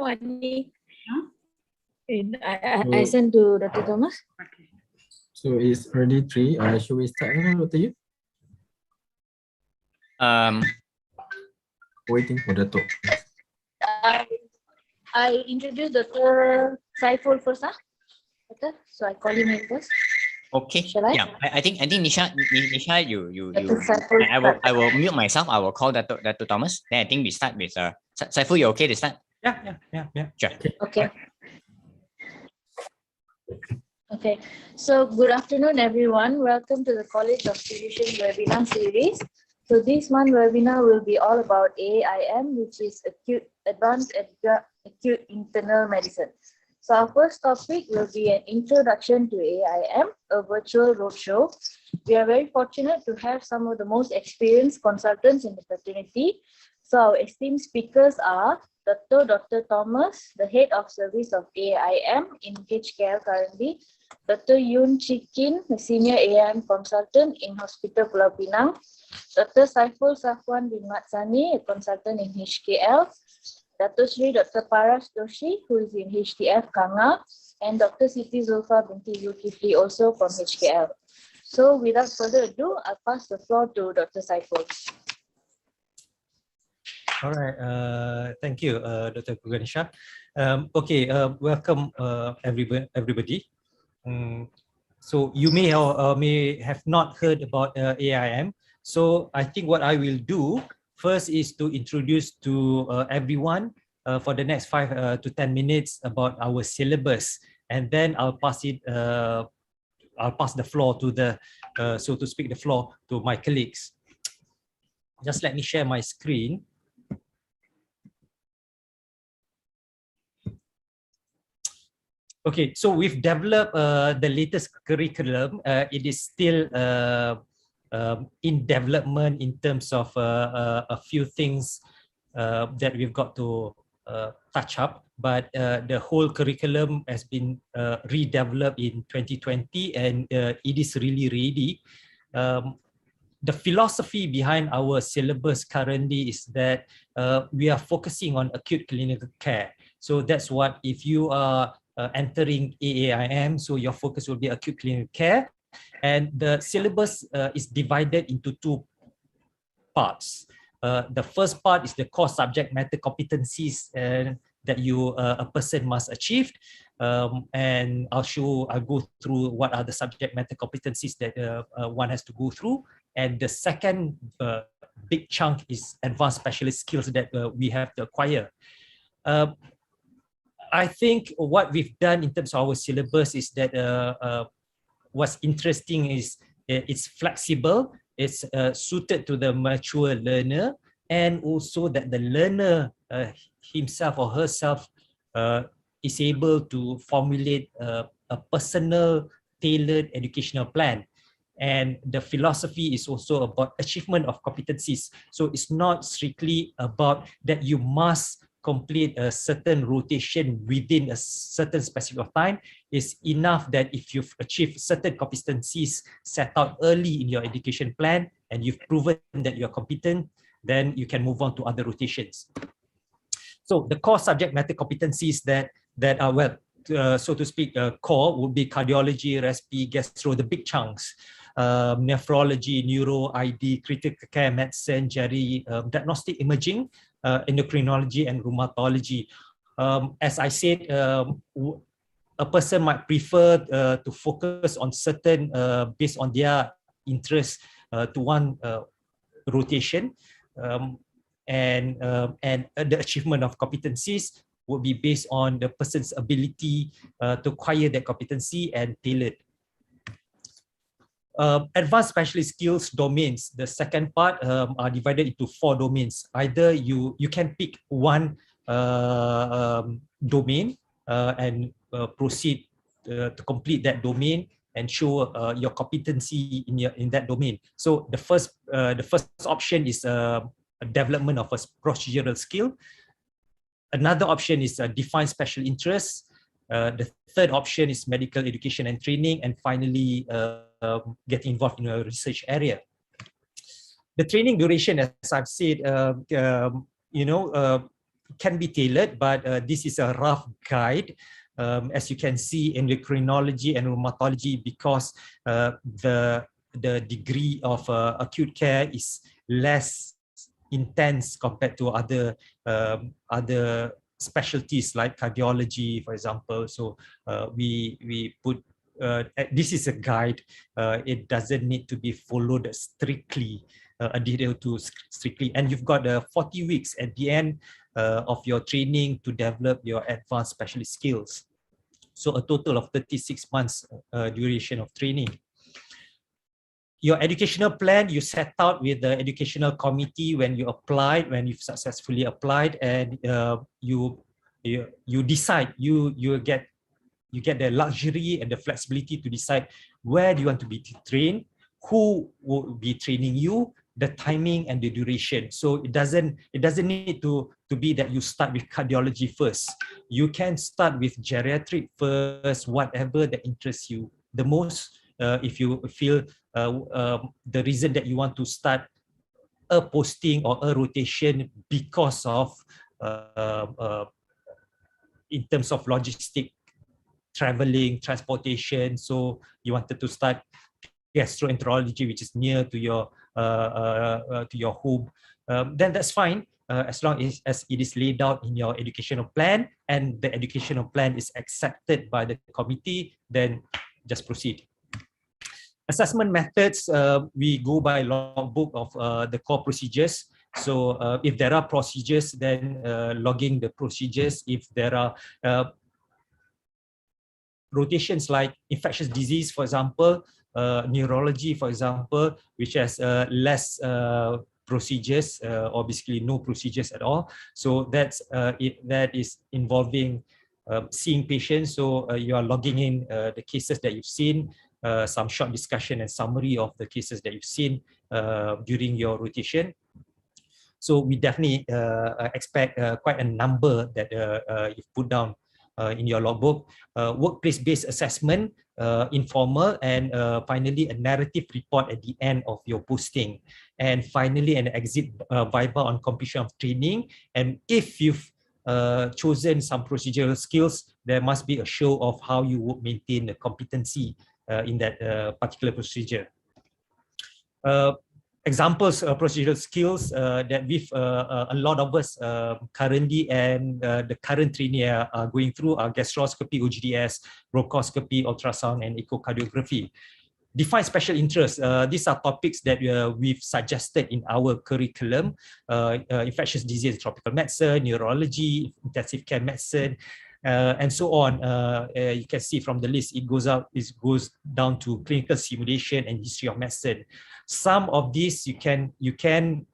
Wani. Huh? I sent to Dr. Thomas. Okay. So it's already 3. Should we start now, Dr. Yu? Waiting for the talk. I introduced Dr. Saiful first, okay? So I call him in first. Okay. Shall I? Yeah, I think Nisha, you. Saiful I will mute myself. I will call Dr. Thomas. Then I think we start with Saiful. You okay to start? Yeah. Sure. Okay. Okay. So good afternoon, everyone. Welcome to the College of Physicians webinar series. So this month webinar will be all about AAIM, which is Advanced Acute Internal Medicine. So our first topic will be an introduction to AAIM, a virtual roadshow. We are very fortunate to have some of the most experienced consultants in the fraternity. So our esteemed speakers are Dr. Thomas, the head of service of AAIM in HKL currently, Dr. Yoon Chikin, the senior AAIM consultant in Hospital Pulau Pinang, Dr. Saiful Safwan bin Matsani, a consultant in HKL, Dr. Paras Doshi, who is in HTF Kanga, and Dr. Siti Zulfa binti Zulkifli, also from HKL. So without further ado, I'll pass the floor to Dr. Saiful. All right. Thank you, Dr. Puganisha. Okay. Welcome, everybody. So you may have not heard about AAIM. So I think what I will do first is to introduce to everyone for the next 5 to 10 minutes about our syllabus, and then I'll pass the floor to so to speak, the floor to my colleagues. Just let me share my screen. Okay, so we've developed the latest curriculum. It is still in development in terms of a few things that we've got to touch up, but the whole curriculum has been redeveloped in 2020, and it is really ready. The philosophy behind our syllabus currently is that we are focusing on acute clinical care. So that's what, if you are entering AAIM, so your focus will be acute clinical care, and the syllabus is divided into 2 parts. The first part is the core subject matter competencies that a person must achieve, and I'll go through what are the subject matter competencies that one has to go through. And the second big chunk is advanced specialist skills that we have to acquire. I think what we've done in terms of our syllabus is that what's interesting is it's flexible, it's suited to the mature learner, and also that the learner himself or herself is able to formulate a personal, tailored educational plan. And the philosophy is also about achievement of competencies. So it's not strictly about that you must complete a certain rotation within a certain specific time. It's enough that if you've achieved certain competencies set out early in your education plan and you've proven that you're competent, then you can move on to other rotations. So the core subject matter competencies that are, well, so to speak, core would be cardiology, respi, gastro, the big chunks. Nephrology, neuro, ID, critical care, medicine, geri, diagnostic imaging, endocrinology, and rheumatology. As I said, a person might prefer to focus on certain, based on their interest, to one rotation, and the achievement of competencies would be based on the person's ability to acquire that competency and tailored. Advanced specialist skills domains, the second part, are divided into 4 domains. Either you can pick one domain and proceed to complete that domain and show your competency in that domain. So the first option is a development of a procedural skill. Another option is a defined special interest. The third option is medical education and training, and finally getting involved in a research area. The training duration, as I've said, can be tailored, but this is a rough guide. As you can see, endocrinology and rheumatology, because the degree of acute care is less intense compared to other specialties like cardiology, for example. So we put this is a guide. It doesn't need to be followed strictly, adhered to strictly. And you've got 40 weeks at the end of your training to develop your advanced specialist skills. So a total of 36 months duration of training. Your educational plan, you set out with the educational committee when you applied, when you've successfully applied, and you decide, you get the luxury and the flexibility to decide where do you want to be trained, who will be training you, the timing and the duration. So it doesn't need to be that you start with cardiology first. You can start with geriatric first, whatever that interests you the most. If you feel the reason that you want to start a posting or a rotation because of in terms of logistic, traveling, transportation, so you wanted to start gastroenterology, which is near to your home, then that's fine, as long as it is laid out in your educational plan and the educational plan is accepted by the committee, then just proceed. Assessment methods, we go by logbook of the core procedures. So if there are procedures, then logging the procedures. If there are rotations like infectious disease, for example, neurology, for example, which has less procedures or basically no procedures at all. So that is involving seeing patients. So you are logging in the cases that you've seen, some short discussion and summary of the cases that you've seen during your rotation. So we definitely expect quite a number that you've put down in your logbook. Workplace-based assessment, informal, and finally a narrative report at the end of your posting. And finally an exit viva on completion of training. And if you've chosen some procedural skills, there must be a show of how you would maintain the competency in that particular procedure. Examples of procedural skills that with a lot of us currently and the current trainee are going through are gastroscopy, OGDS, bronchoscopy, ultrasound, and echocardiography. Define special interests. These are topics that we've suggested in our curriculum: infectious disease, tropical medicine, neurology, intensive care medicine, and so on. You can see from the list, it goes down to clinical simulation and history of medicine. Some of these you can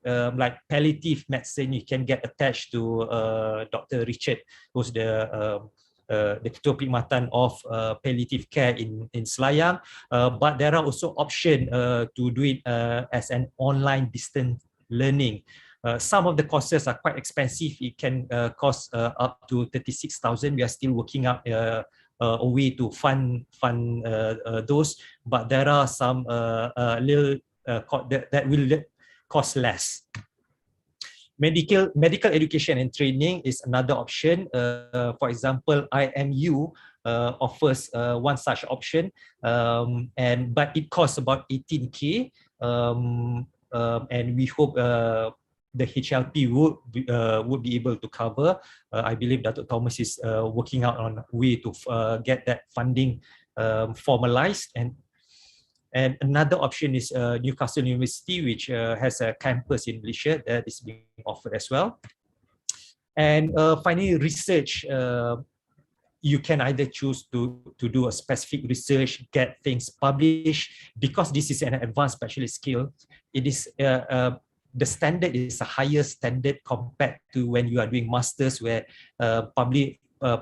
like palliative medicine, you can get attached to Dr. Richard, who's the Ketua Perkhidmatan of palliative care in Selayang. But there are also options to do it as an online distance learning. Some of the courses are quite expensive. It can cost up to 36,000. We are still working out a way to fund those, but there are some little that will cost less. Medical education and training is another option. For example, IMU offers one such option, but it costs about 18K, and we hope the HLP would be able to cover. I believe Dr. Thomas is working out on a way to get that funding formalized. And another option is Newcastle University, which has a campus in Malaysia that is being offered as well. And finally, research. You can either choose to do a specific research, get things published. Because this is an advanced specialist skill, it is the standard is a higher standard compared to when you are doing masters, where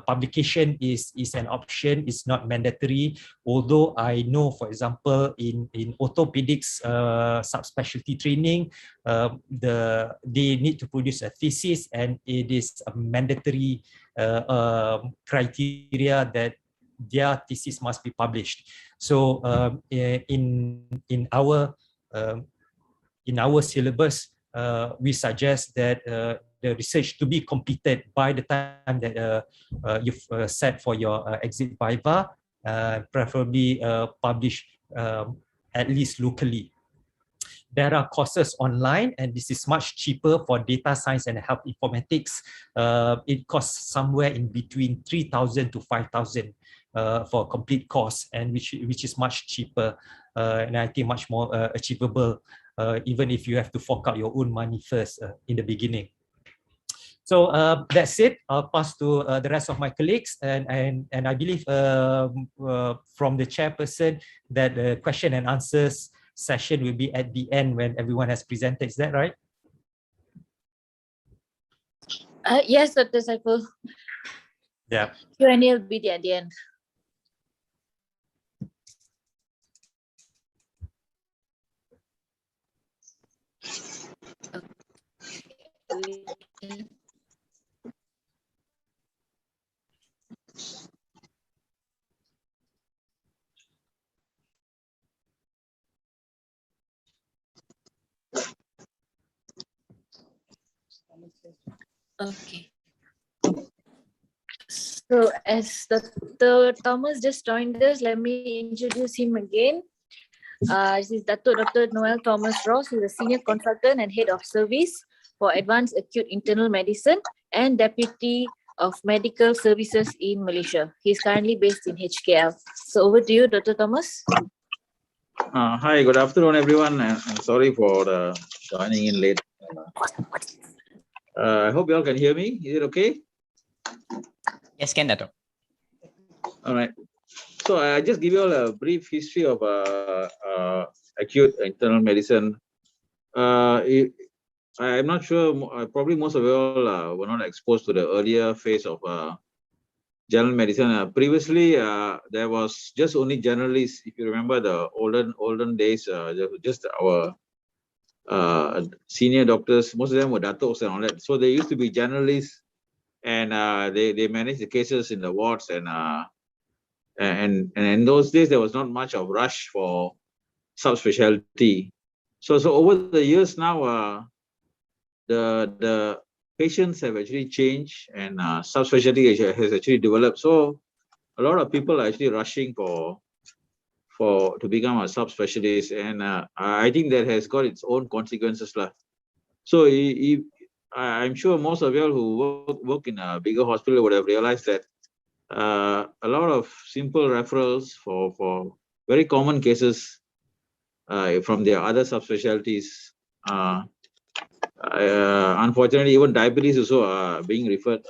publication is an option, it's not mandatory. Although I know, for example, in orthopedics subspecialty training, they need to produce a thesis, and it is a mandatory criteria that their thesis must be published. So in our syllabus, we suggest that the research to be completed by the time that you've set for your exit viva, preferably published at least locally. There are courses online, and this is much cheaper for data science and health informatics. It costs somewhere in between 3,000 to 5,000 for a complete course, and which is much cheaper, and I think much more achievable, even if you have to fork out your own money first in the beginning. So that's it. I'll pass to the rest of my colleagues, and I believe from the chairperson that the question and answers session will be at the end when everyone has presented. Is that right? Yes, Dr. Saiful. Yeah. Q&A will be at the end. Okay. So as Dr. Thomas just joined us, let me introduce him again. This is Dr. Noel Thomas Ross, who is a senior consultant and head of service for advanced acute internal medicine and deputy of medical services in Malaysia. He's currently based in HKL. So over to you, Dr. Thomas. Hi, good afternoon, everyone. And I'm sorry for joining in late. I hope you all can hear me. Is it okay? Yes, can Dato. All right. So I just give you all a brief history of acute internal medicine. I'm not sure, probably most of you all were not exposed to the earlier phase of general medicine. Previously, there was just only generalists. If you remember the olden days, just our senior doctors, most of them were datos and all that. So they used to be generalists, and they managed the cases in the wards, and in those days there was not much of rush for subspecialty. So over the years now, the patients have actually changed, and subspecialty has actually developed. So a lot of people are actually rushing to become a subspecialist, and I think that has got its own consequences lah. So I'm sure most of you all who work in a bigger hospital would have realized that a lot of simple referrals for very common cases from their other subspecialties. Unfortunately, even diabetes also are being referred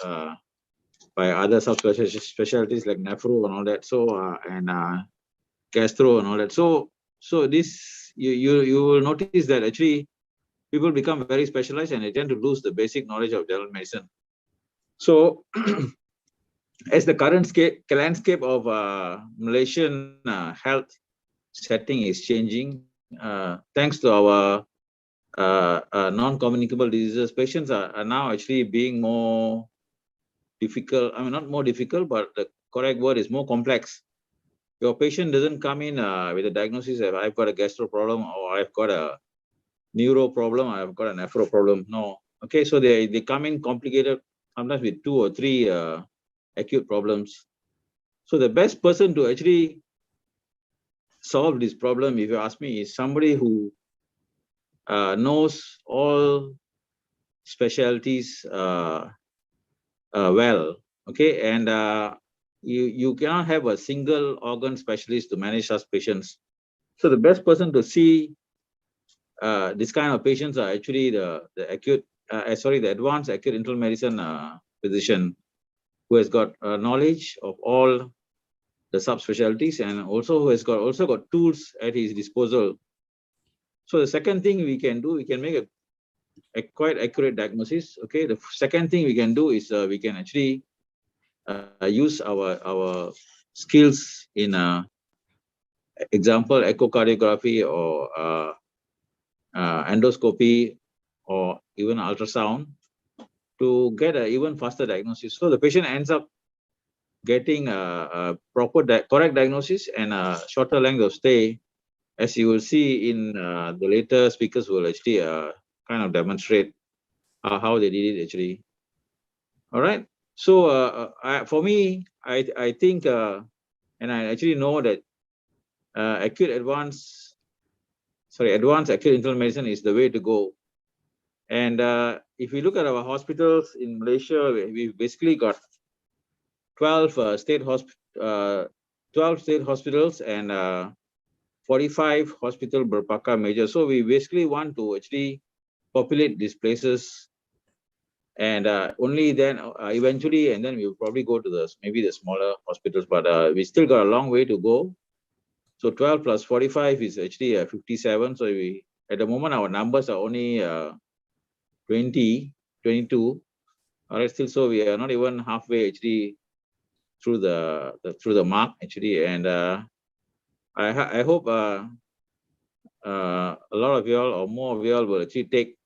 by other subspecialties like nephro and all that. So and gastro and all that. So this you will notice that actually people become very specialized and they tend to lose the basic knowledge of general medicine. So as the current landscape of Malaysian health setting is changing, thanks to our non-communicable diseases, patients are now actually being more difficult. I mean, not more difficult, but the correct word is more complex. Your patient doesn't come in with a diagnosis of I've got a gastro problem, or I've got a neuro problem, or I've got a nephro problem. No. Okay, so they come in complicated, sometimes with 2 or 3 acute problems. So the best person to actually solve this problem, if you ask me, is somebody who knows all specialties well. Okay, and you cannot have a single organ specialist to manage such patients. So the best person to see this kind of patients are actually the advanced acute internal medicine physician, who has got knowledge of all the subspecialties, and also who has also got tools at his disposal. So the second thing we can do, we can make a quite accurate diagnosis. Okay, the second thing we can do is we can actually use our skills in example echocardiography or endoscopy or even ultrasound to get an even faster diagnosis. So the patient ends up getting a proper correct diagnosis and a shorter length of stay, as you will see in the later speakers will actually kind of demonstrate. how they did it actually. All right. So for me, I think, and I actually know that advanced acute internal medicine is the way to go. And if we look at our hospitals in Malaysia, we've basically got 12 state hospitals and 45 hospital berpakar major. So we basically want to actually populate these places, and only then eventually, and then we'll probably go to maybe the smaller hospitals, but we still got a long way to go. So 12 plus 45 is actually 57. So at the moment, our numbers are only 20, 22. All right, still, so we are not even halfway actually through the mark actually. And I hope a lot of y'all or more of y'all will actually take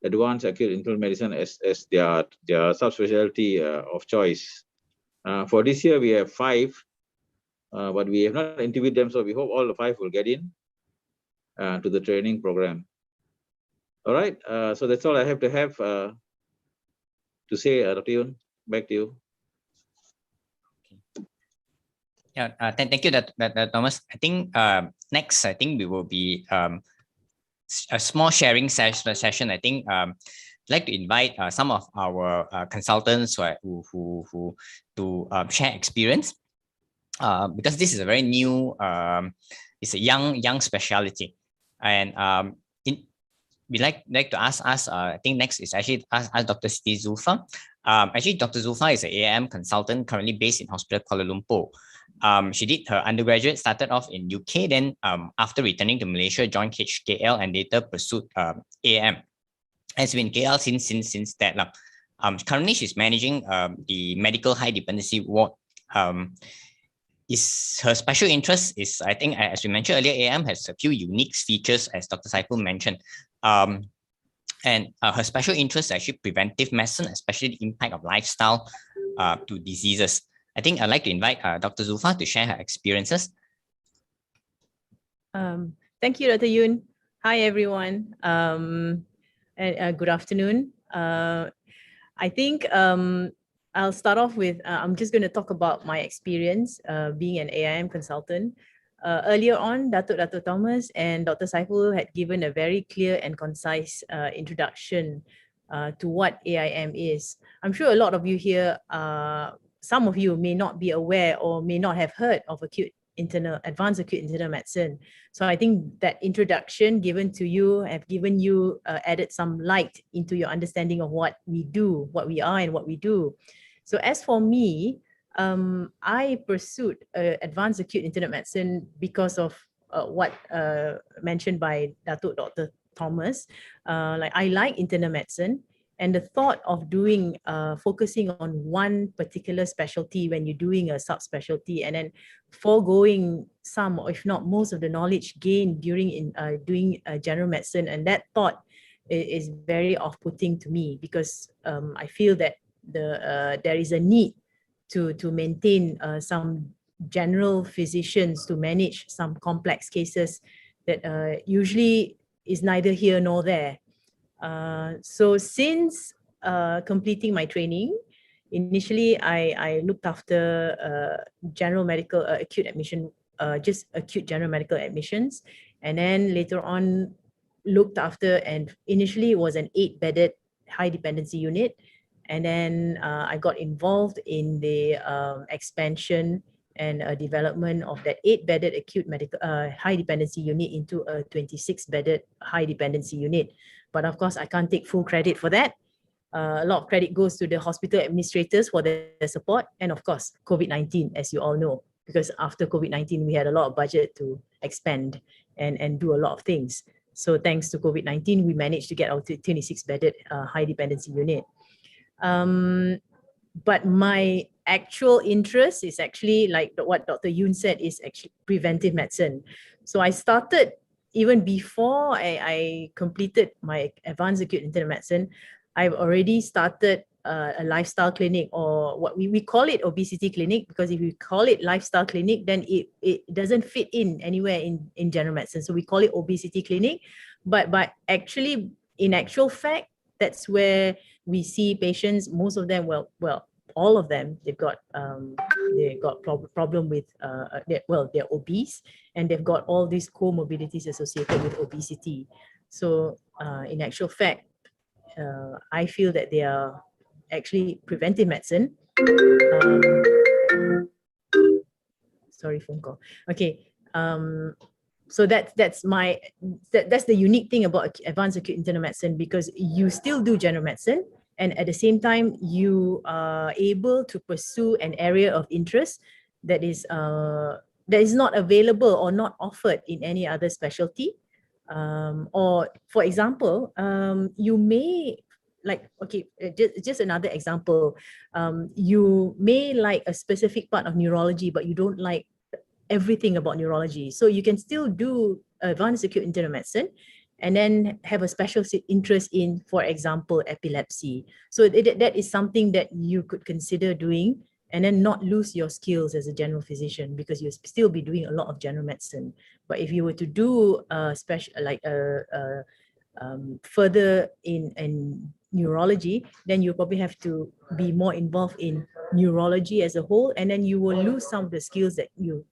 advanced acute internal medicine as their subspecialty of choice. For this year, we have 5, but we have not interviewed them, so we hope all the 5 will get in to the training program. All right, so that's all I have to say, Dr. Yun. Back to you. Yeah, thank you, Thomas. I think next, I think we will be a small sharing session. I think I'd like to invite some of our consultants who to share experience, because this is a very new, it's a young specialty, and we like to ask us. I think next is actually ask Dr. Siti Zulfa. Actually, Dr. Zulfa is an AAIM consultant currently based in Hospital Kuala Lumpur. She did her undergraduate, started off in UK, then after returning to Malaysia, joined HKL and later pursued AAIM. Has been in KL since that. Currently, she's managing the medical high dependency ward. Her special interest is, I think, as we mentioned earlier, AAIM has a few unique features, as Dr. Saiful mentioned. And her special interest is actually preventive medicine, especially the impact of lifestyle to diseases. I think I'd like to invite Dr. Zulfa to share her experiences. Thank you, Dr. Yun. Hi, everyone. And good afternoon. I think I'll start off with, I'm just going to talk about my experience being an AAIM consultant. Earlier on, Dr. Thomas and Dr. Saiful had given a very clear and concise introduction to what AAIM is. I'm sure a lot of you here, some of you may not be aware or may not have heard of advanced acute internal medicine. So I think that introduction given to you have given you added some light into your understanding of what we do, what we are and what we do. So as for me, I pursued advanced acute internal medicine because of what mentioned by Dr. Thomas. Like I like internal medicine, and the thought of doing focusing on one particular specialty when you're doing a subspecialty and then foregoing some, or if not most, of the knowledge gained during doing general medicine, and that thought is very off-putting to me, because I feel that there is a need to maintain some general physicians to manage some complex cases that usually is neither here nor there. So since completing my training, initially I looked after general medical acute admission, just acute general medical admissions, and then later on looked after, and initially it was an 8-bedded high dependency unit, and then I got involved in the expansion and development of that 8-bedded acute medical high dependency unit into a 26-bedded high dependency unit. But of course, I can't take full credit for that. A lot of credit goes to the hospital administrators for their support, and of course, COVID-19, as you all know, because after COVID-19, we had a lot of budget to expand and do a lot of things. So thanks to COVID-19, we managed to get our 26-bedded high dependency unit. But my actual interest is actually, like what Dr. Yun said, is actually preventive medicine. So I started even before I completed my advanced acute internal medicine. I've already started a lifestyle clinic, or what we call it obesity clinic, because if we call it lifestyle clinic, then it doesn't fit in anywhere in general medicine. So we call it obesity clinic. But actually in actual fact, that's where we see patients, most of them, well, all of them, they've got problem with they're obese, and they've got all these comorbidities associated with obesity. So in actual fact, I feel that they are actually preventive medicine. Sorry, phone call. Okay. So that's the unique thing about advanced acute internal medicine, because you still do general medicine, and at the same time you are able to pursue an area of interest that is not available or not offered in any other specialty. Or for example, you may like, okay, just another example, you may like a specific part of neurology, but you don't like everything about neurology. So you can still do advanced acute internal medicine and then have a special interest in, for example, epilepsy. So that is something that you could consider doing, and then not lose your skills as a general physician, because you'll still be doing a lot of general medicine. But if you were to do further in neurology, then you probably have to be more involved in neurology as a whole, and then you will lose some of the skills that you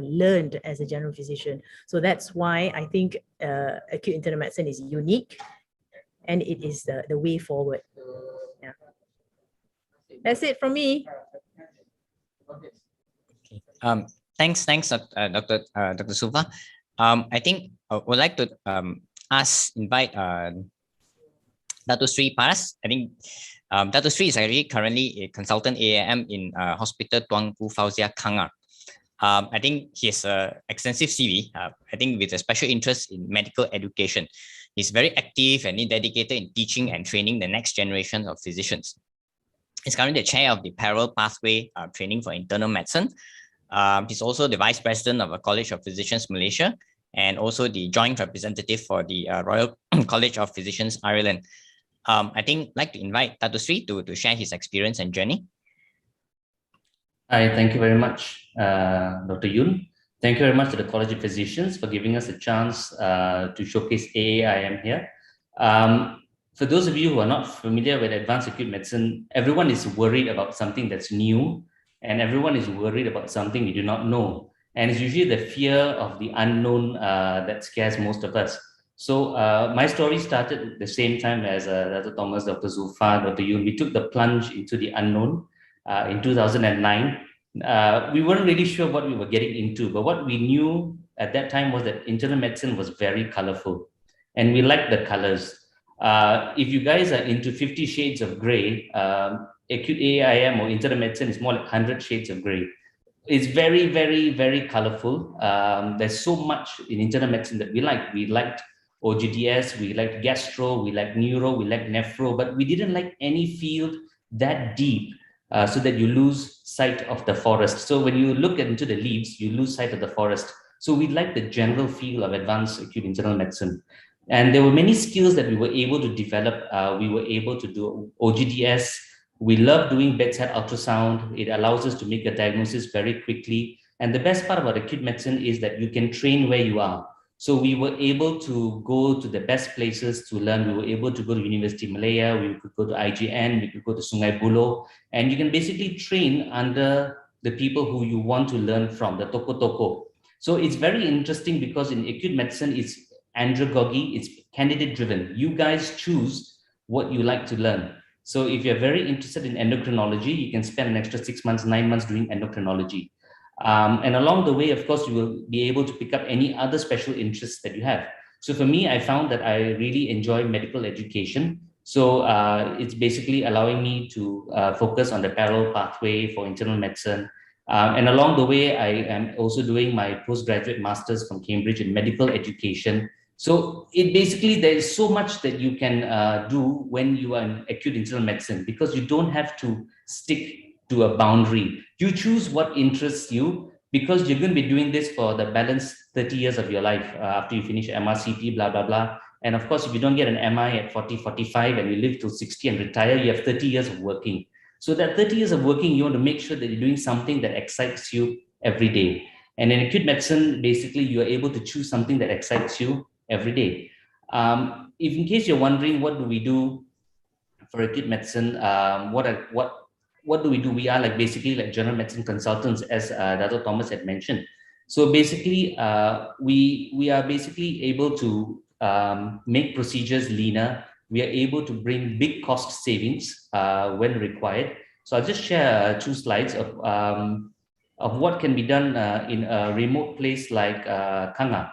learned as a general physician. So that's why I think acute internal medicine is unique, and it is the way forward. Yeah. That's it from me. Okay. Thanks, Dr. Suva. I think I would like to invite Dato Sri Paras. I think Dato Sri is actually currently a consultant AAIM in Hospital Tuanku Fauzia Kangar. I think he has an extensive CV, I think with a special interest in medical education. He's very active and dedicated in teaching and training the next generation of physicians. He's currently the chair of the Parallel Pathway Training for Internal Medicine. He's also the vice president of the College of Physicians Malaysia, and also the joint representative for the Royal College of Physicians Ireland. I think I'd like to invite Dato Sri to share his experience and journey. Hi, thank you very much, Dr. Yoon. Thank you very much to the College of Physicians for giving us a chance to showcase AAIM here. For those of you who are not familiar with advanced acute medicine, everyone is worried about something that's new, and everyone is worried about something we do not know. And it's usually the fear of the unknown that scares most of us. So my story started at the same time as Dr. Thomas, Dr. Zulfa, Dr. Yoon. We took the plunge into the unknown in 2009. We weren't really sure what we were getting into, but what we knew at that time was that internal medicine was very colorful, and we liked the colors. If you guys are into 50 Shades of Grey, acute AAIM or internal medicine is more like 100 Shades of Grey. It's very, very, very colorful. There's so much in internal medicine that we like. We liked OGDS, we liked gastro, we liked neuro, we liked nephro, but we didn't like any field that deep so that you lose sight of the forest. So when you look into the leaves, you lose sight of the forest. So we like the general feel of advanced acute internal medicine. And there were many skills that we were able to develop. We were able to do OGDS. We love doing bedside ultrasound. It allows us to make a diagnosis very quickly. And the best part about acute medicine is that you can train where you are. So we were able to go to the best places to learn. We were able to go to University of Malaya. We could go to IGN. We could go to Sungai Buloh. And you can basically train under the people who you want to learn from, the toko-toko. So it's very interesting because in acute medicine, it's andragogy, it's candidate driven. You guys choose what you like to learn. So if you're very interested in endocrinology, you can spend an extra 6 months, 9 months doing endocrinology. And along the way, of course, you will be able to pick up any other special interests that you have. So for me, I found that I really enjoy medical education. So it's basically allowing me to focus on the parallel pathway for internal medicine. And along the way, I am also doing my postgraduate master's from Cambridge in medical education. So it basically, there is so much that you can do when you are in acute internal medicine, because you don't have to stick to a boundary. You choose what interests you, because you're going to be doing this for the balance 30 years of your life after you finish MRCP, blah, blah, blah. And of course, if you don't get an MI at 40, 45 and you live till 60 and retire, you have 30 years of working. So that 30 years of working, you want to make sure that you're doing something that excites you every day. And in acute medicine, basically, you are able to choose something that excites you every day. If in case you're wondering, what do we do for acute medicine? What do we do? We are like basically like general medicine consultants, as Dr. Thomas had mentioned. So basically, we are basically able to make procedures leaner. We are able to bring big cost savings when required. So I'll just share 2 slides of what can be done in a remote place like Kanga.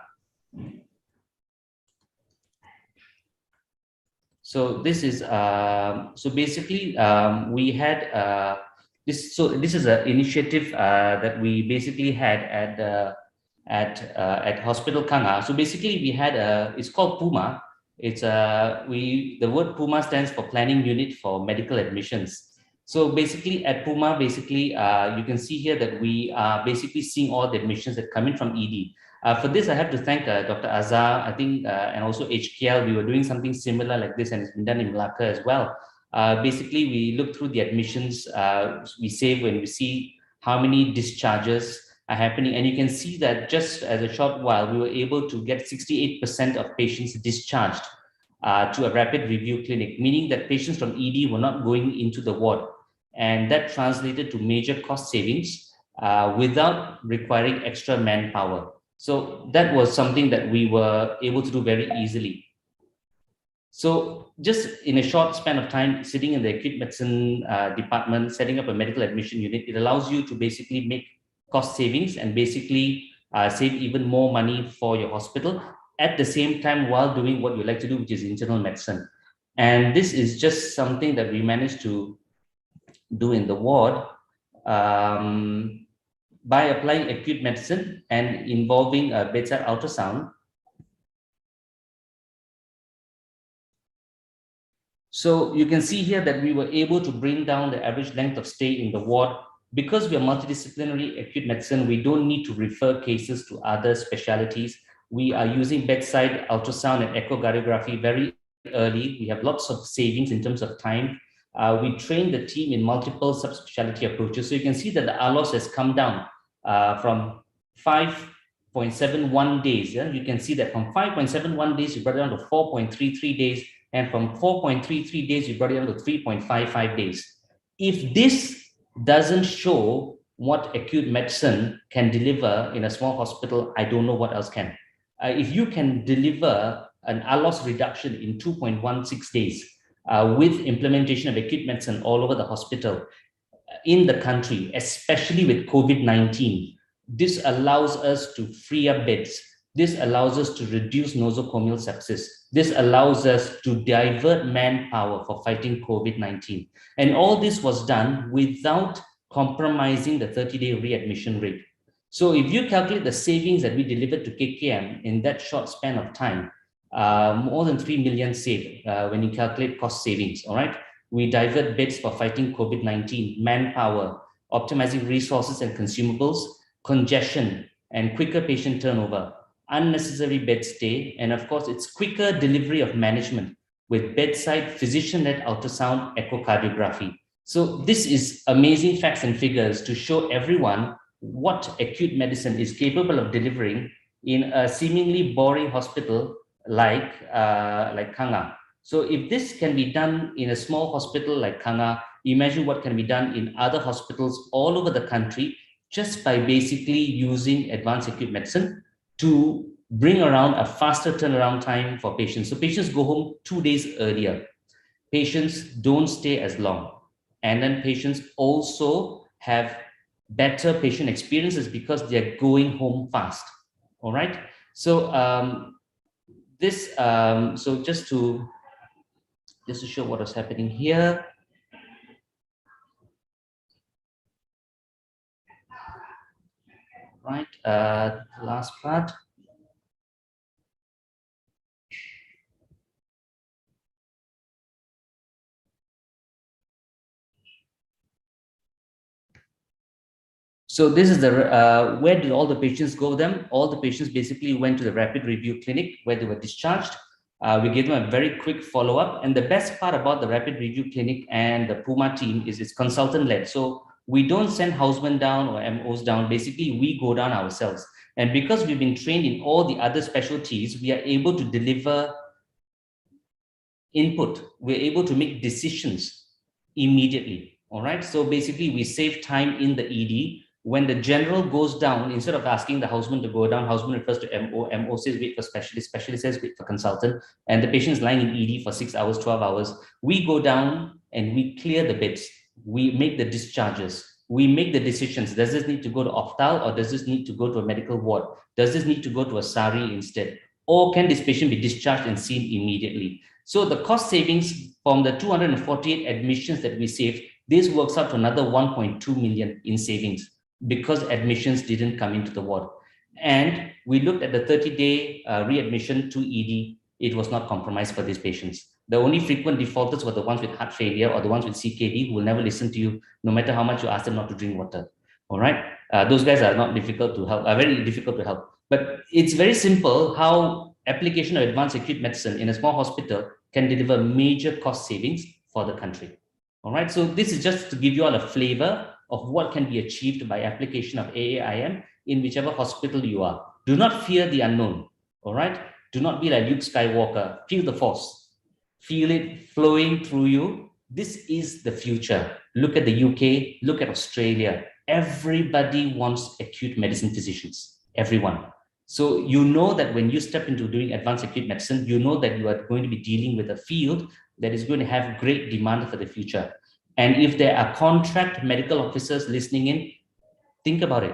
So this is so basically we had this. So this is an initiative that we basically had at Hospital Kanga. So basically we had it's called PUMA. It's the word PUMA stands for Planning Unit for Medical Admissions. So basically at PUMA, basically you can see here that we are basically seeing all the admissions that come in from ED. For this, I have to thank Dr. Azhar, I think, and also HKL. We were doing something similar like this, and it's been done in Malacca as well. Basically, we look through the admissions. We save when we see how many discharges are happening. And you can see that just as a short while, we were able to get 68% of patients discharged to a rapid review clinic, meaning that patients from ED were not going into the ward. And that translated to major cost savings without requiring extra manpower. So that was something that we were able to do very easily. So just in a short span of time, sitting in the acute medicine department, setting up a medical admission unit, it allows you to basically make cost savings and basically save even more money for your hospital at the same time while doing what you like to do, which is internal medicine. And this is just something that we managed to do in the ward. By applying acute medicine and involving a bedside ultrasound. So you can see here that we were able to bring down the average length of stay in the ward. Because we are multidisciplinary acute medicine, we don't need to refer cases to other specialties. We are using bedside ultrasound and echocardiography very early. We have lots of savings in terms of time. We train the team in multiple subspecialty approaches. So you can see that the ALOS has come down from 5.71 days. Yeah? You can see that from 5.71 days, you brought it down to 4.33 days. And from 4.33 days, you brought it down to 3.55 days. If this doesn't show what acute medicine can deliver in a small hospital, I don't know what else can. If you can deliver an ALOS reduction in 2.16 days with implementation of acute medicine all over the hospital in the country, especially with COVID-19, this allows us to free up beds. This allows us to reduce nosocomial sepsis. This allows us to divert manpower for fighting COVID-19. And all this was done without compromising the 30-day readmission rate. So if you calculate the savings that we delivered to KKM in that short span of time, more than 3 million saved when you calculate cost savings, all right? We divert beds for fighting COVID-19, manpower, optimizing resources and consumables, congestion, and quicker patient turnover, unnecessary bed stay, and of course, it's quicker delivery of management with bedside physician-led ultrasound echocardiography. So this is amazing facts and figures to show everyone what acute medicine is capable of delivering in a seemingly boring hospital like Kanga. So if this can be done in a small hospital like Kanga, imagine what can be done in other hospitals all over the country just by basically using advanced acute medicine to bring around a faster turnaround time for patients. So patients go home 2 days earlier. Patients don't stay as long. And then patients also have better patient experiences because they're going home fast. All right. So so just to show what is happening here. Right, last part. So this is the, where did all the patients go then? All the patients basically went to the rapid review clinic where they were discharged. We gave them a very quick follow-up. And the best part about the rapid review clinic and the PUMA team is it's consultant-led. So we don't send housemen down or MOs down. Basically, we go down ourselves. And because we've been trained in all the other specialties, we are able to deliver input, we're able to make decisions immediately. All right. So basically, we save time in the ED. When the general goes down, instead of asking the houseman to go down, houseman refers to MO. MO says wait for specialist. Specialist says wait for consultant. And the patient is lying in ED for 6 hours, 12 hours. We go down and we clear the beds. We make the discharges. We make the decisions. Does this need to go to Optal or does this need to go to a medical ward? Does this need to go to a SARI instead? Or can this patient be discharged and seen immediately? So the cost savings from the 248 admissions that we saved, this works out to another 1.2 million in savings because admissions didn't come into the ward. And we looked at the 30-day readmission to ED. It was not compromised for these patients. The only frequent defaulters were the ones with heart failure or the ones with CKD who will never listen to you, no matter how much you ask them not to drink water. All right. Those guys are not difficult to help, are very difficult to help. But it's very simple how application of advanced acute medicine in a small hospital can deliver major cost savings for the country. All right. So this is just to give you all a flavor of what can be achieved by application of AAIM in whichever hospital you are. Do not fear the unknown. All right. Do not be like Luke Skywalker. Feel the force. Feel it flowing through you. This is the future. Look at the UK. Look at Australia. Everybody wants acute medicine physicians. Everyone. So you know that when you step into doing advanced acute medicine, you know that you are going to be dealing with a field that is going to have great demand for the future. And if there are contract medical officers listening in, think about it.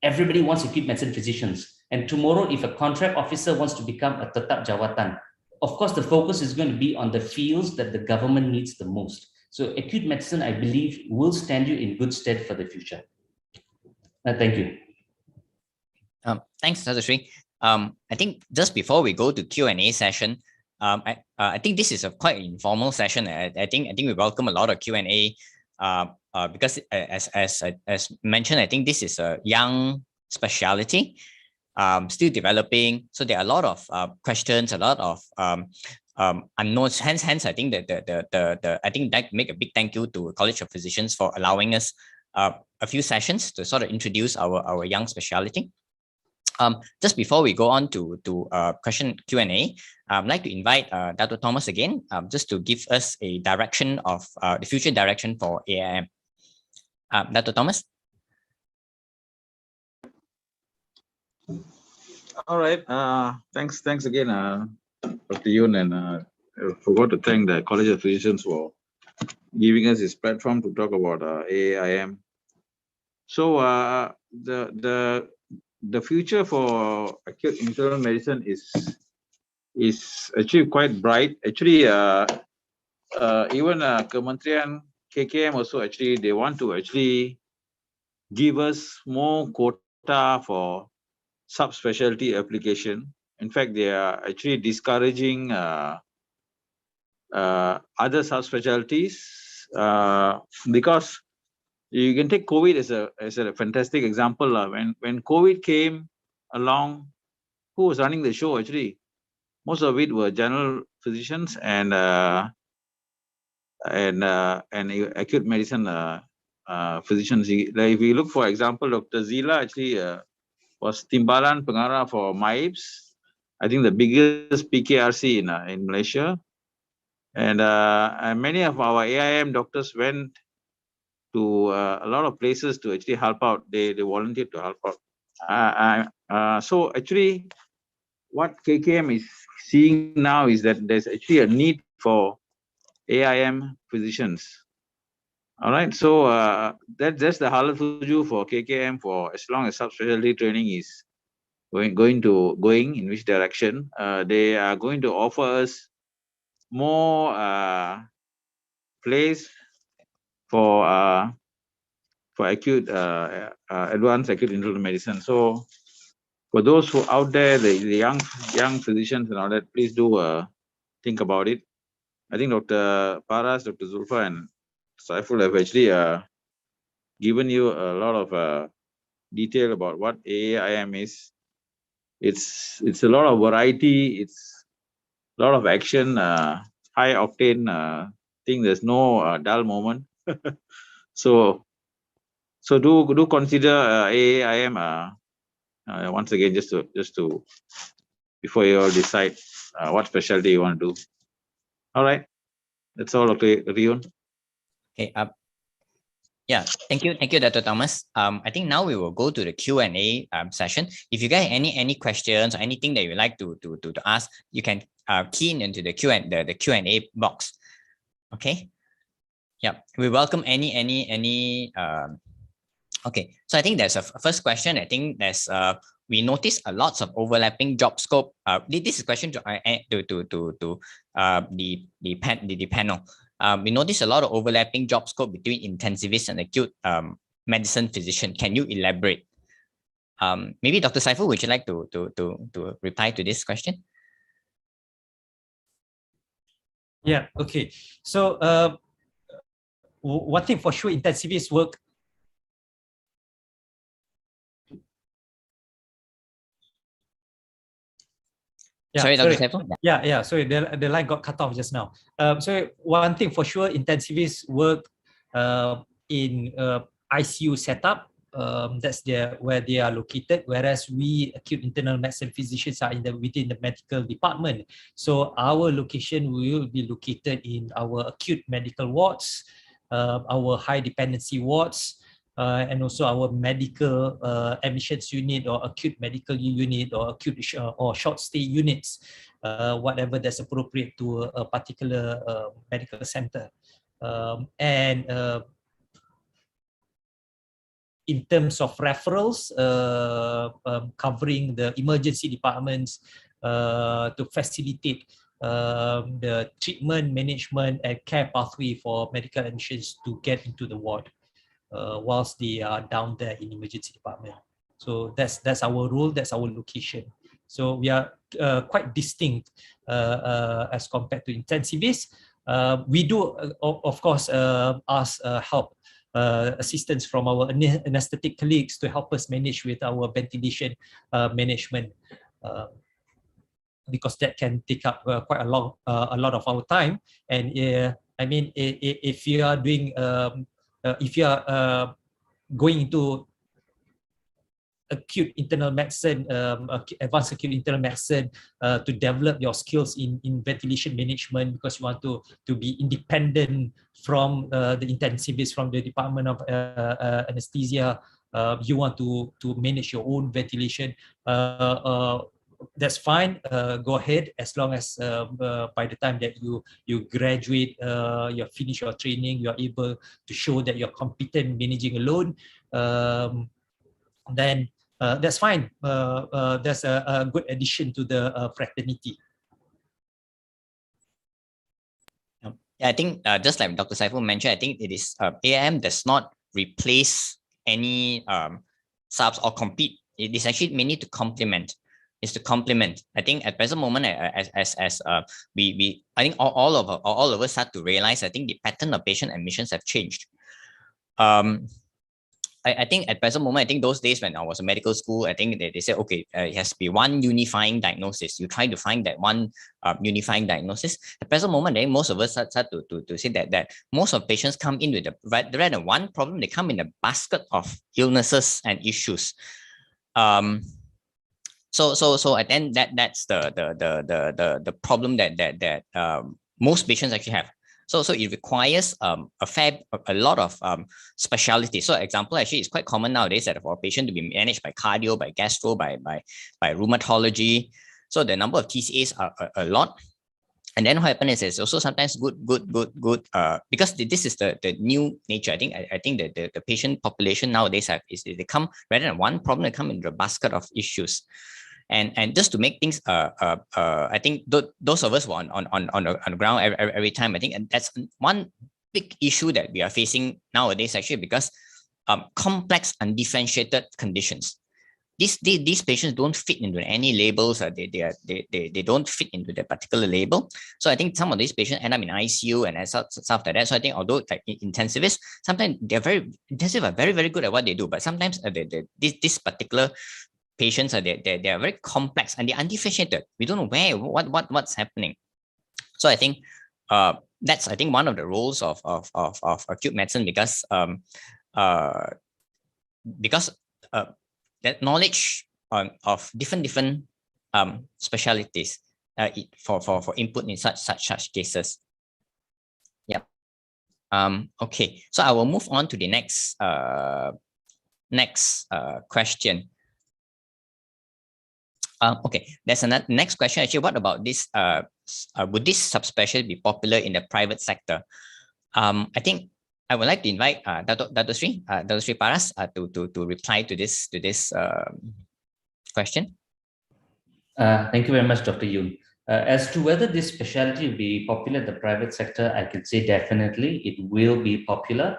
Everybody wants acute medicine physicians. And tomorrow, if a contract officer wants to become a tetap jawatan, of course, the focus is going to be on the fields that the government needs the most. So acute medicine, I believe, will stand you in good stead for the future. Thank you. Thanks, Dr. Sri. I think just before we go to Q&A session, I think this is a quite informal session. I think we welcome a lot of Q&A because as mentioned, I think this is a young specialty, still developing. So there are a lot of questions, a lot of unknowns. Hence, I think that I think that make a big thank you to College of Physicians for allowing us a few sessions to sort of introduce our young specialty. Just before we go on to question Q&A, I'd like to invite Dr. Thomas again, just to give us a direction of the future direction for AAIM. Dr. Thomas? All right. Thanks again, Dr. Yoon, and I forgot to thank the College of Physicians for giving us this platform to talk about AAIM. So the future for acute internal medicine is actually quite bright. Actually, even Kementerian KKM also actually they want to actually give us more quota for subspecialty application. In fact, they are actually discouraging other subspecialties because you can take COVID as a fantastic example. When COVID came along, who was running the show actually? Most of it were general physicians and acute medicine physicians. Like if you look, for example, Dr. Zila actually was Timbalan Pengarah for MIPS, I think the biggest PKRC in Malaysia. And many of our AIM doctors went to a lot of places to actually help out. They volunteered to help out. So actually, what KKM is seeing now is that there's actually a need for AIM physicians. All right, so that's the halal tuju for KKM for as long as subspecialty training is going in which direction. They are going to offer us more place for acute advanced acute internal medicine. So for those who out there, the young physicians and all that, please do think about it. I think Dr. Paras, Dr. Zulfa, and Saiful have actually given you a lot of detail about what AAIM is. It's a lot of variety. It's a lot of action, high octane thing. There's no dull moment. So do consider AAIM once again, just to before you all decide what specialty you want to do. All right. That's all, okay, Rion. Okay. Yeah, thank you, Dr. Thomas. I think now we will go to the Q&A session. If you guys any questions or anything that you like to ask, you can key in into the Q&A box. Okay. Yeah, we welcome any. Okay, so I think there's a first question. I think there's we notice a lots of overlapping job scope. This is a question to the panel. We notice a lot of overlapping job scope between intensivist and acute medicine physician. Can you elaborate? Maybe Dr. Saiful, would you like to reply to this question? Yeah. Okay. So one thing for sure, intensivist work. Yeah, sorry, Dr. Saiful? Yeah. Sorry, the line got cut off just now. So one thing for sure, intensivists work in ICU setup. That's where they are located. Whereas we acute internal medicine physicians are within the medical department. So our location will be located in our acute medical wards, our high dependency wards, and also our medical admissions unit or acute medical unit or acute or short stay units, whatever that's appropriate to a particular medical center. And in terms of referrals, covering the emergency departments to facilitate the treatment, management, and care pathway for medical admissions to get into the ward whilst they are down there in emergency department. So that's our role, that's our location. So we are quite distinct as compared to intensivists. We do, of course, ask help, assistance from our anesthetic colleagues to help us manage with our ventilation management, because that can take up quite a lot of our time. And I mean, if you are doing, if you are going into acute internal medicine, advanced acute internal medicine, to develop your skills in ventilation management, because you want to be independent from the intensivists, from the Department of Anesthesia. You want to manage your own ventilation. That's fine. Go ahead, as long as by the time that you graduate, you finish your training, you are able to show that you're competent managing alone. Then that's fine. That's a good addition to the fraternity. Yeah, I think just like Dr. Saiful mentioned, I think it is AAIM does not replace any subs or compete. It is actually mainly to complement. Is to complement. I think at present moment, as we I think all of us start to realize, I think the pattern of patient admissions have changed. I think at present moment, I think those days when I was in medical school, I think they said, okay, it has to be one unifying diagnosis. You try to find that one unifying diagnosis. At present moment, I think most of us start to say that most of patients come in with rather than one problem, they come in a basket of illnesses and issues. So I think that's the problem that most patients actually have. So it requires a lot of specialty. So example, actually, it's quite common nowadays that for a patient to be managed by cardio, by gastro, by rheumatology. So the number of TCAs are a lot. And then what happens is also sometimes good, because this is the new nature. I think that the patient population nowadays they come rather than one problem, they come in a basket of issues. And just to make things, I think those of us who are on the ground every time, I think, and that's one big issue that we are facing nowadays, actually, because complex undifferentiated conditions. These patients don't fit into any labels. They don't fit into the particular label. So I think some of these patients end up in ICU and stuff like that. So I think although like intensivists, sometimes they're very intensive, are very good at what they do, but sometimes this particular patients are they are very complex and they're undifferentiated. We don't know what's happening. So I think that's one of the roles of acute medicine, because that knowledge of different specialties for input in such cases. Yep. Okay, so I will move on to the next question. Okay, there's another next question actually. What about this? Would this subspecialty be popular in the private sector? I think I would like to invite Dato' Sri Paras to reply to this question. Thank you very much, Dr. Yoon. As to whether this specialty will be popular in the private sector, I could say definitely it will be popular.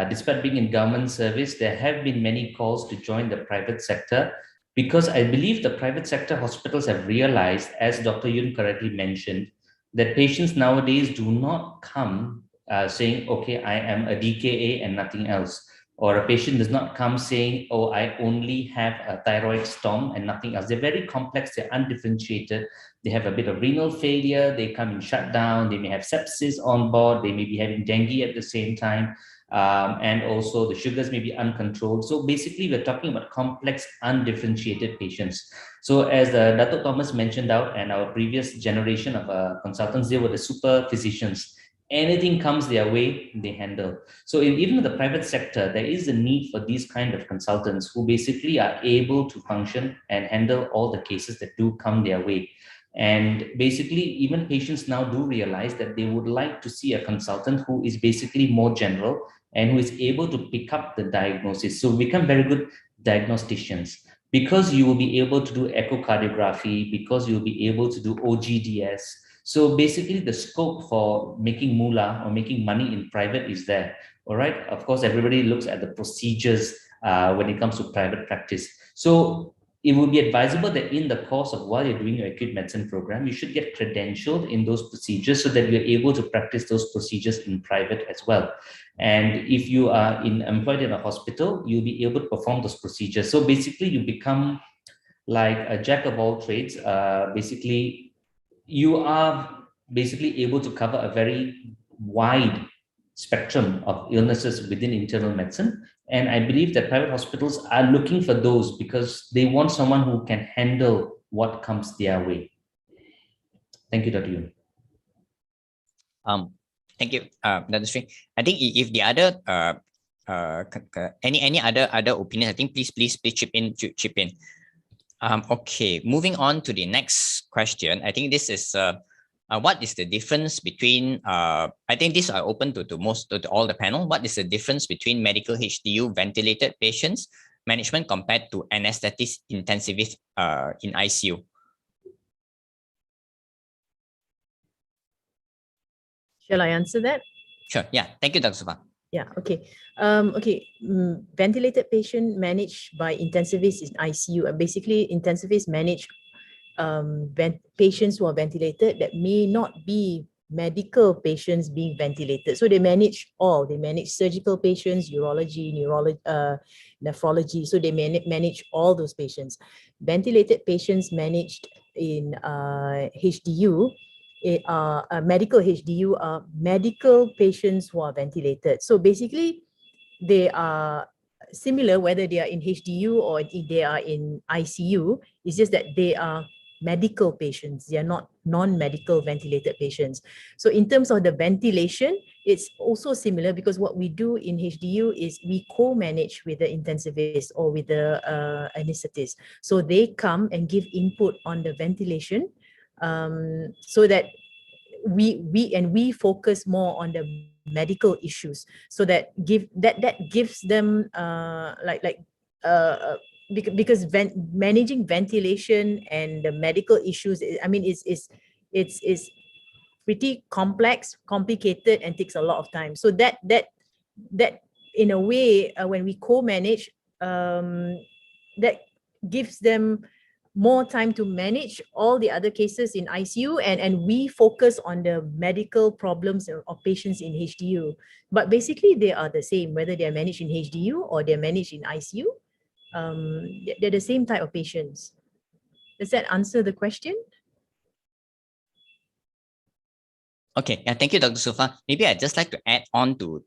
Despite being in government service, there have been many calls to join the private sector because I believe the private sector hospitals have realized, as Dr. Yoon correctly mentioned, that patients nowadays do not come saying, okay, I am a DKA and nothing else. Or a patient does not come saying, oh, I only have a thyroid storm and nothing else. They're very complex, they're undifferentiated. They have a bit of renal failure, they come in shutdown, they may have sepsis on board, they may be having dengue at the same time. And also the sugars may be uncontrolled. So basically we're talking about complex, undifferentiated patients. So as Dato' Thomas mentioned out and our previous generation of consultants, they were the super physicians. Anything comes their way, they handle. So even in the private sector, there is a need for these kind of consultants who basically are able to function and handle all the cases that do come their way. And basically, even patients now do realize that they would like to see a consultant who is basically more general and who is able to pick up the diagnosis. So become very good diagnosticians. Because you will be able to do echocardiography, because you'll be able to do OGDS. So basically the scope for making moolah or making money in private is there, all right? Of course, everybody looks at the procedures when it comes to private practice. So it would be advisable that in the course of while you're doing your acute medicine program, you should get credentialed in those procedures so that you're able to practice those procedures in private as well. And if you are employed in a hospital, you'll be able to perform those procedures. So basically you become like a jack of all trades. Basically, you are basically able to cover a very wide spectrum of illnesses within internal medicine. And I believe that private hospitals are looking for those because they want someone who can handle what comes their way. Thank you, Dr. Yoon. Thank you, Dr. Sri. I think if the other any other opinions, I think please chip in. Okay, moving on to the next question. I think this is what is the difference between I think these are open to all the panel. What is the difference between medical HDU ventilated patients management compared to anesthetist intensivist in ICU? Shall I answer that? Sure. Yeah. Thank you, Dr. Sufa. Yeah, okay. Ventilated patient managed by intensivists in ICU. Basically, intensivists manage patients who are ventilated that may not be medical patients being ventilated. So they manage all. They manage surgical patients, urology, nephrology. So they manage all those patients. Ventilated patients managed in HDU, medical HDU are medical patients who are ventilated. So basically, they are similar whether they are in HDU or if they are in ICU. It's just that they are medical patients. They are not non-medical ventilated patients. So in terms of the ventilation, it's also similar because what we do in HDU is we co-manage with the intensivist or with the anesthetist. So they come and give input on the ventilation so that we focus more on the medical issues, so that gives them because managing ventilation and the medical issues, I mean, it's pretty complex, complicated, and takes a lot of time. So that in a way, when we co-manage, that gives them more time to manage all the other cases in ICU, and we focus on the medical problems of patients in HDU. But basically, they are the same, whether they are managed in HDU or they're managed in ICU. They're the same type of patients. Does that answer the question? Okay, yeah, thank you, Dr. Sufa. Maybe I'd just like to add on to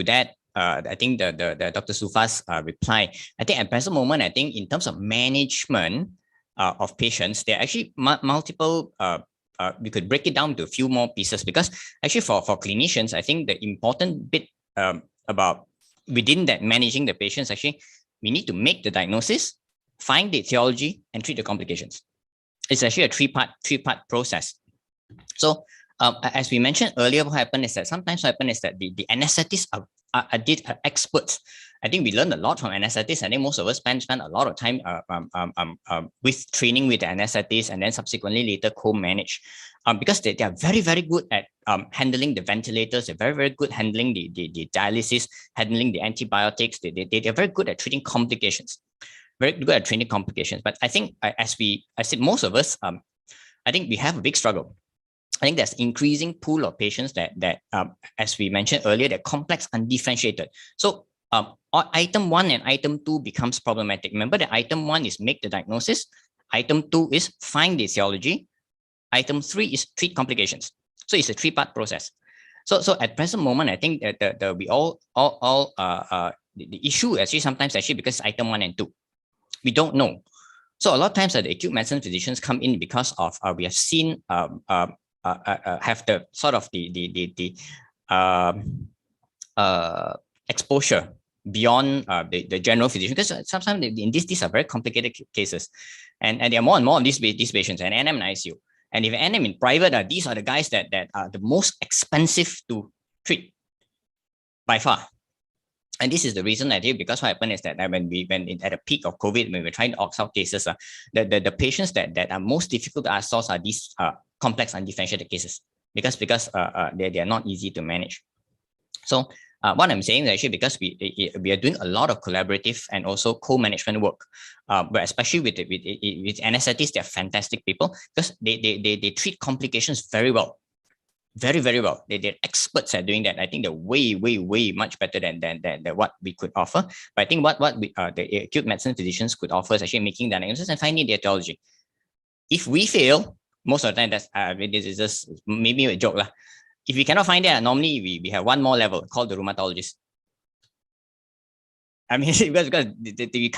that. I think the Dr. Sufa's reply. I think at present moment, I think in terms of management, of patients, there are actually multiple. We could break it down to a few more pieces, because actually for clinicians, I think the important bit about within that managing the patients, actually we need to make the diagnosis, find the etiology, and treat the complications. It's actually a three-part process. So as we mentioned earlier, what happened is that sometimes what happened is that the anesthetists are experts. I think we learned a lot from anesthetists. I think most of us spend a lot of time with training with the anesthetists, and then subsequently later co-manage, because they are very, very good at handling the ventilators. They're very, very good handling the dialysis, handling the antibiotics. They're very good at treating complications. Very good at treating complications. But I think I said, most of us, I think we have a big struggle. I think there's increasing pool of patients that as we mentioned earlier, they're complex, undifferentiated. So item 1 and item 2 becomes problematic. Remember that item 1 is make the diagnosis. Item 2 is find the etiology. Item 3 is treat complications. So it's a three-part process. So at present moment, I think that the issue actually sometimes because item 1 and 2, we don't know. So a lot of times the acute medicine physicians come in because of we have seen have the sort of the exposure beyond the general physician, because sometimes in these are very complicated cases, and there are more and more of these patients, and NM and ICU. And if NM in private, these are the guys that are the most expensive to treat by far. And this is the reason I think, because what happened is that when at a peak of COVID, when we were trying to opt out cases, the patients that are most difficult to outsource are these complex undifferentiated cases, because they are not easy to manage. So what I'm saying is actually because we are doing a lot of collaborative and also co-management work, but especially with anesthetists, they're fantastic people, because they treat complications very well. Very, very well. They're experts at doing that. I think they're way, way, way much better than what we could offer. But I think what the acute medicine physicians could offer is actually making the diagnosis and finding the etiology. If we fail, most of the time, that's this is just maybe a joke lah. If we cannot find that, normally we have one more level called the rheumatologist. I mean, because if you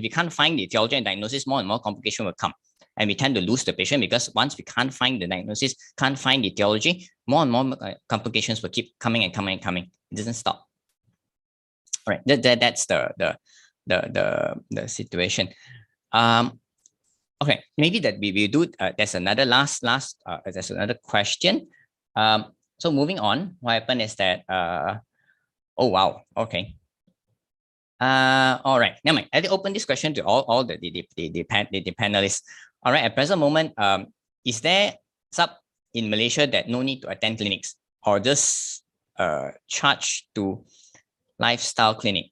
can't find the etiology and diagnosis, more and more complication will come. And we tend to lose the patient, because once we can't find the diagnosis, can't find the etiology, more and more complications will keep coming and coming and coming. It doesn't stop. All right, that's the situation. Okay, maybe that we do. There's another there's another question. So moving on, what happened is that oh wow, okay. All right, never mind. I'll open this question to all the panelists. All right, at present moment, is there in Malaysia that no need to attend clinics, or just charge to lifestyle clinic?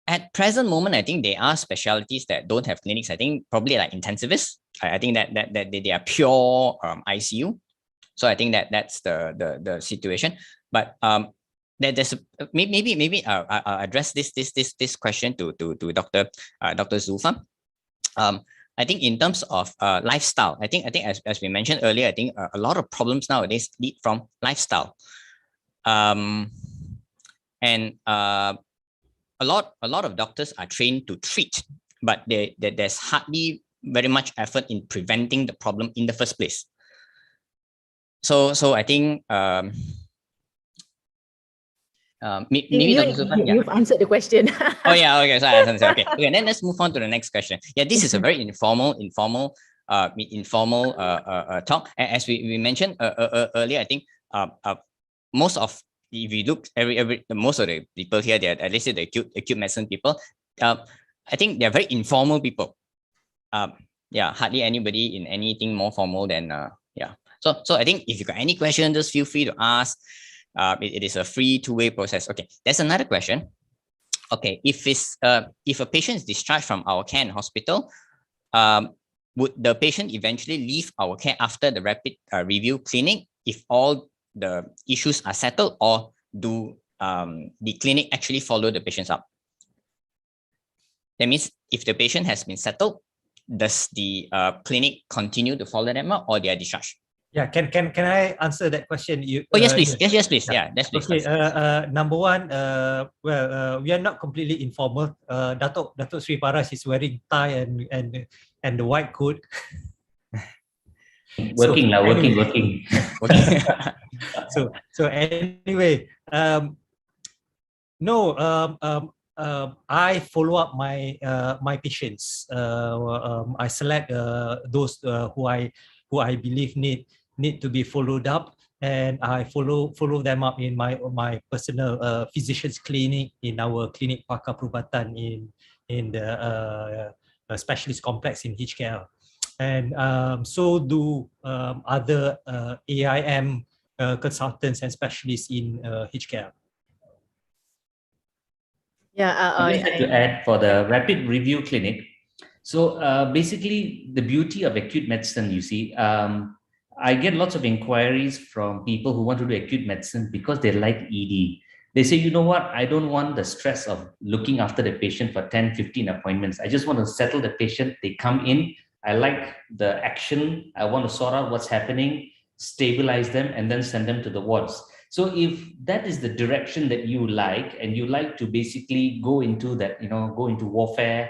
At present moment, I think there are specialties that don't have clinics. I think probably like intensivists. I think that they are pure ICU. So I think that's the situation. But there's maybe I'll address this question to Dr. Zulfa. I think in terms of lifestyle, I think as we mentioned earlier, I think a lot of problems nowadays lead from lifestyle, and a lot of doctors are trained to treat, but there's hardly very much effort in preventing the problem in the first place. So I think maybe Dr. Zulfan, you've answered the question. Oh yeah, okay. So I answered. Okay, then let's move on to the next question. Yeah, this is a very informal talk. As we mentioned earlier, I think most of, if you look most of the people here, they're at least the acute medicine people. I think they're very informal people. Yeah, hardly anybody in anything more formal than yeah. So I think if you got any questions, just feel free to ask. It is a free two-way process. Okay, there's another question. Okay, if a patient is discharged from our care and hospital, would the patient eventually leave our care after the rapid review clinic if all the issues are settled, or do the clinic actually follow the patients up? That means if the patient has been settled, does the clinic continue to follow them up, or they are discharged? Yeah, can I answer that question? Oh yes, please. Yeah. Yes, please. Yeah, yes, please. Okay. Number one, we are not completely informal. Datuk Sri Paras is wearing tie and the white coat. Working now, anyway, working. Okay. so anyway, no, I follow up my patients. I select those who I believe need to be followed up, and I follow them up in my personal physician's clinic in our clinic Pakar Perubatan in the specialist complex in HKL, and so do other AIM consultants and specialists in HKL. Yeah, I just like to add for the rapid review clinic. So basically, the beauty of acute medicine, you see, I get lots of inquiries from people who want to do acute medicine because they like ED. They say, you know what, I don't want the stress of looking after the patient for 10, 15 appointments. I just want to settle the patient. They come in. I like the action. I want to sort out what's happening, stabilize them, and then send them to the wards. So if that is the direction that you like, and you like to basically go into that, go into warfare,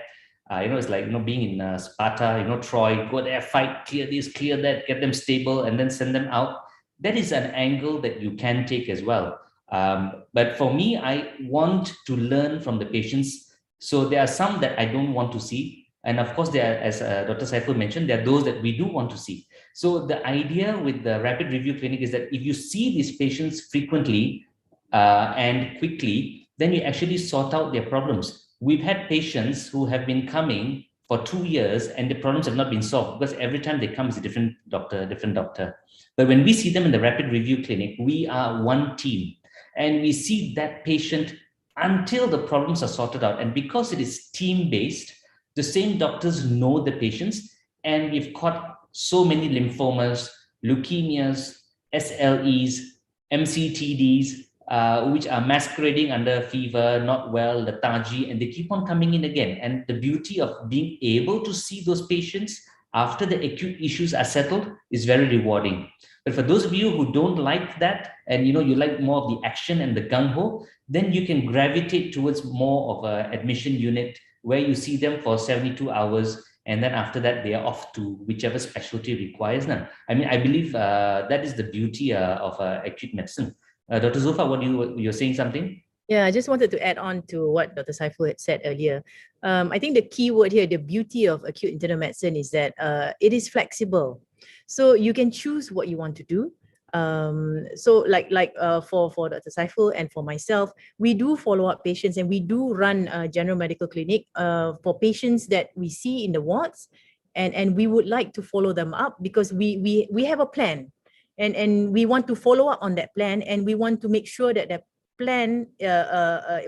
it's like, being in Sparta, Troy, go there, fight, clear this, clear that, get them stable, and then send them out. That is an angle that you can take as well. But for me, I want to learn from the patients. So there are some that I don't want to see. And of course, there are, as Dr. Saiful mentioned, there are those that we do want to see. So the idea with the rapid review clinic is that if you see these patients frequently and quickly, then you actually sort out their problems. We've had patients who have been coming for 2 years and the problems have not been solved because every time they come is a different doctor. But when we see them in the rapid review clinic, we are one team and we see that patient until the problems are sorted out. And because it is team-based, the same doctors know the patients, and we've caught so many lymphomas, leukemias, SLEs, MCTDs, which are masquerading under fever, not well, lethargy, and they keep on coming in again. And the beauty of being able to see those patients after the acute issues are settled is very rewarding. But for those of you who don't like that, and you like more of the action and the gung-ho, then you can gravitate towards more of an admission unit where you see them for 72 hours, and then after that, they are off to whichever specialty requires them. I mean, I believe that is the beauty of acute medicine. Dr. Zulfa, you're saying something? Yeah, I just wanted to add on to what Dr. Saiful had said earlier. I think the key word here, the beauty of acute internal medicine is that it is flexible. So you can choose what you want to do. So for Dr. Saiful and for myself, we do follow up patients and we do run a general medical clinic for patients that we see in the wards, and we would like to follow them up because we have a plan, and we want to follow up on that plan, and we want to make sure that that plan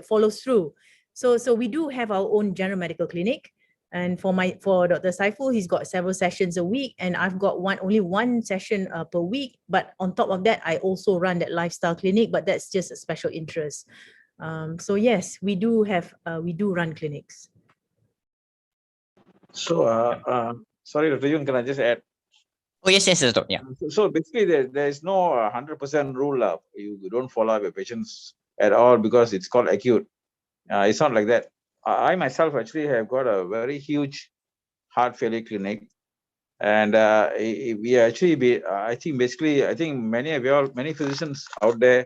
follows through. So we do have our own general medical clinic. And for Dr. Saiful, he's got several sessions a week, and I've got only one session per week. But on top of that, I also run that lifestyle clinic, but that's just a special interest. So yes, we do run clinics. So, sorry, Dr. Yun, can I just add? Oh yes, Doctor. Yeah. So basically, there is no 100% rule. You don't follow up your patients at all because it's called acute. It's not like that. I myself actually have got a very huge heart failure clinic, and we actually I think many physicians out there,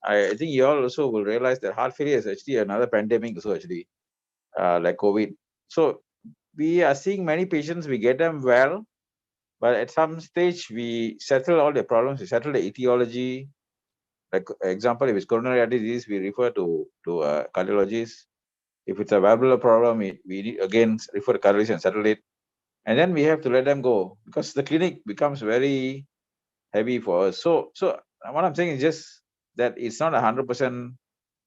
I think you all also will realize that heart failure is actually another pandemic also actually, like COVID. So we are seeing many patients, we get them well, but at some stage we settle all the problems, we settle the etiology. Like example, if it's coronary artery disease, we refer to a cardiologist. If it's a valvular problem, we again refer to cardiologist and settle it. And then we have to let them go because the clinic becomes very heavy for us. So what I'm saying is just that it's not 100%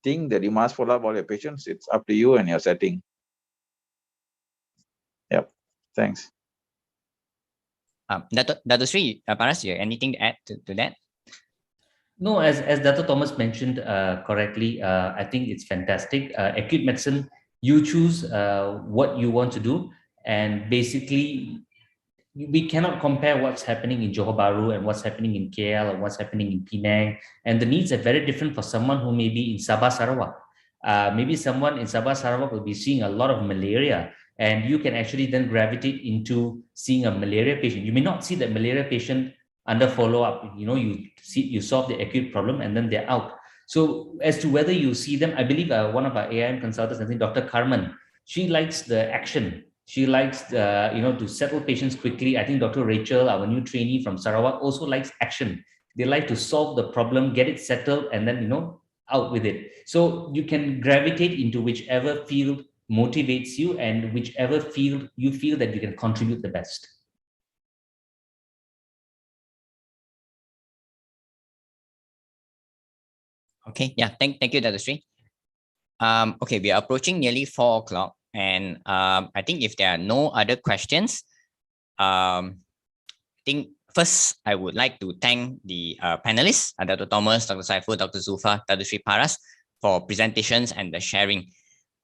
thing that you must follow up all your patients. It's up to you and your setting. Yep. Thanks. Dr. Sri Paras, you have anything to add to that? No, as Dr. Thomas mentioned correctly, I think it's fantastic. Acute medicine, you choose what you want to do, and basically we cannot compare what's happening in Johor Bahru and what's happening in KL or what's happening in Penang. And the needs are very different for someone who may be in Sabah, Sarawak. Maybe someone in Sabah, Sarawak will be seeing a lot of malaria, and you can actually then gravitate into seeing a malaria patient. You may not see that malaria patient under follow-up. You solve the acute problem and then they're out. So as to whether you see them, I believe one of our AIM consultants, I think Dr. Carmen, she likes the action. She likes, to settle patients quickly. I think Dr. Rachel, our new trainee from Sarawak, also likes action. They like to solve the problem, get it settled, and then, out with it. So you can gravitate into whichever field motivates you and whichever field you feel that you can contribute the best. Okay, yeah, thank you, Dr. Sri. Okay, we are approaching nearly 4 o'clock, and I think if there are no other questions, I think first I would like to thank the panelists, Dr. Thomas, Dr. Saiful, Dr. Zulfa, Dr. Sri Paras, for presentations and the sharing.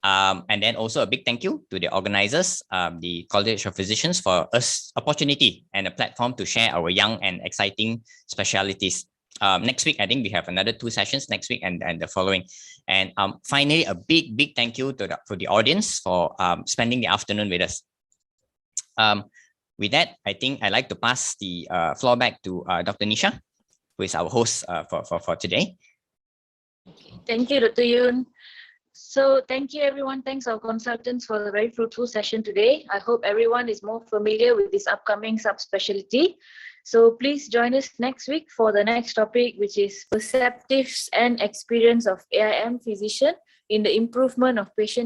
And then also a big thank you to the organizers, the College of Physicians, for us opportunity and a platform to share our young and exciting specialties. Next week, I think we have another 2 sessions next week and the following. And finally, a big thank you to the audience for spending the afternoon with us. With that, I think I'd like to pass the floor back to Dr. Nisha, who is our host for today. Okay. Thank you, Dr. Yoon. So thank you, everyone. Thanks our consultants for the very fruitful session today. I hope everyone is more familiar with this upcoming subspecialty. So please join us next week for the next topic, which is perceptives and experience of AIM physician in the improvement of patient